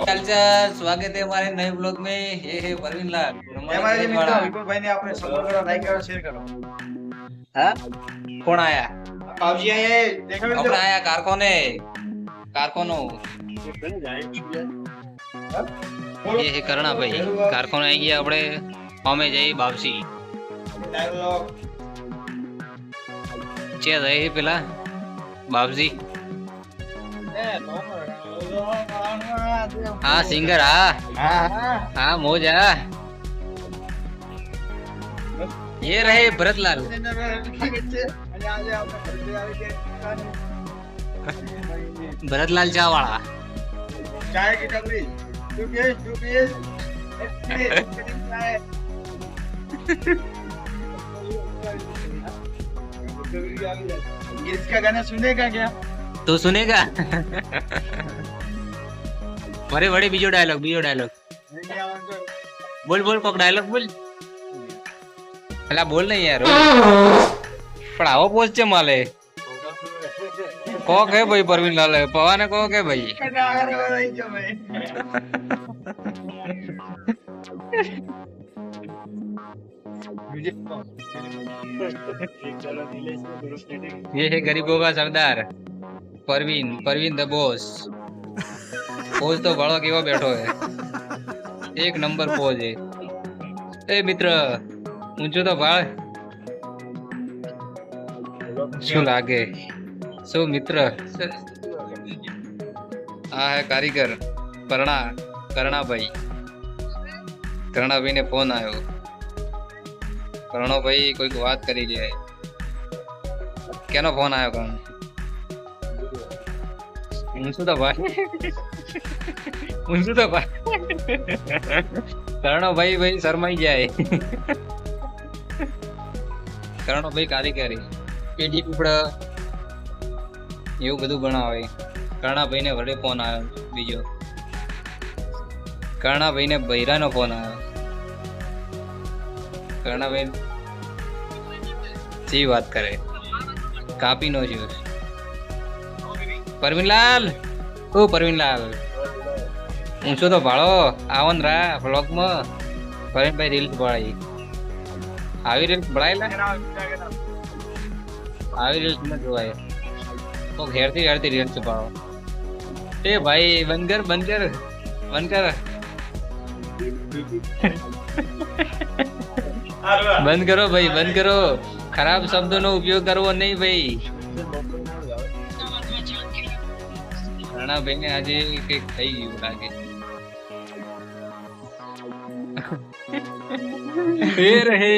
चाल स्वागत है हमारे नए ब्लॉग में। ये है परवीन लाल हमारे मित्र विपुल भाई ने आपने सपोर्ट करो, लाइक करो, शेयर करो। हाँ कौन आया? पावजी आए देखो कौन आया? कारकोने कारकोनो ये है करणा भाई कारकोन आई गया આપણે અમે જઈ બાવસી डायलॉग છે રહી પેલા બાવજી हाँ सिंगर हाँ मोजा ये रहे भरतलाल भरतलाल चावाड़ा चाय की टपरी चुपीस इसका गाना सुनेगा क्या? तू सुनेगा? बड़े बड़े बीजो डायलॉग बोल बोल कोक डायलॉग बोल पहला बोल नहीं यार पढ़ाओ पोस्ट चे माले कोक है भाई परवीन लाल है पवाने कोक है भाई ये है गरीबों का सरदार Parveen Parveen the boss pose तो बड़ो केવો बैठो है एक नंबर पोज है ए मित्र ऊंचो तो भाड़ શું લાગે શું મિત્ર આ હે કારીગર કરણાભાઈ કરણાભાઈ ને ફોન આવ્યો કરણોભાઈ કોઈક વાત કરી લે કેનો ફોન આવ્યો કરણ ઊંચું તો ભાઈ કરણોભાઈ ભાઈ શરમાઈ જાય કરણોભાઈ કારીગરી પેઢી પીપળા એવું બધું બનાવે કરણાભાઈ ને વડે ફોન આવ્યો બીજો કરણાભાઈ ને બૈરાનો ફોન આવ્યો કરણાભાઈ જી વાત કરે કાપી નો જ્યુસ પરવીનલાલ ઓ પરવીનલાલ ઊંચો તો ભાળો આવો ને રા વ્લોગ માં પરવીનભાઈ રીલ્સ બનાવી આવી રીલ્સ બનાવેલા આવી રીલ્સ ન જોવાય તો ઘેરથી રીલ્સ પાડો એ ભાઈ બંધ કર બંધ કરો ભાઈ બંધ કરો ખરાબ શબ્દો નો ઉપયોગ કરવો નહીં ભાઈ ભાઈ ને આજે કઈક થઈ ગયું લાગે ફેર હે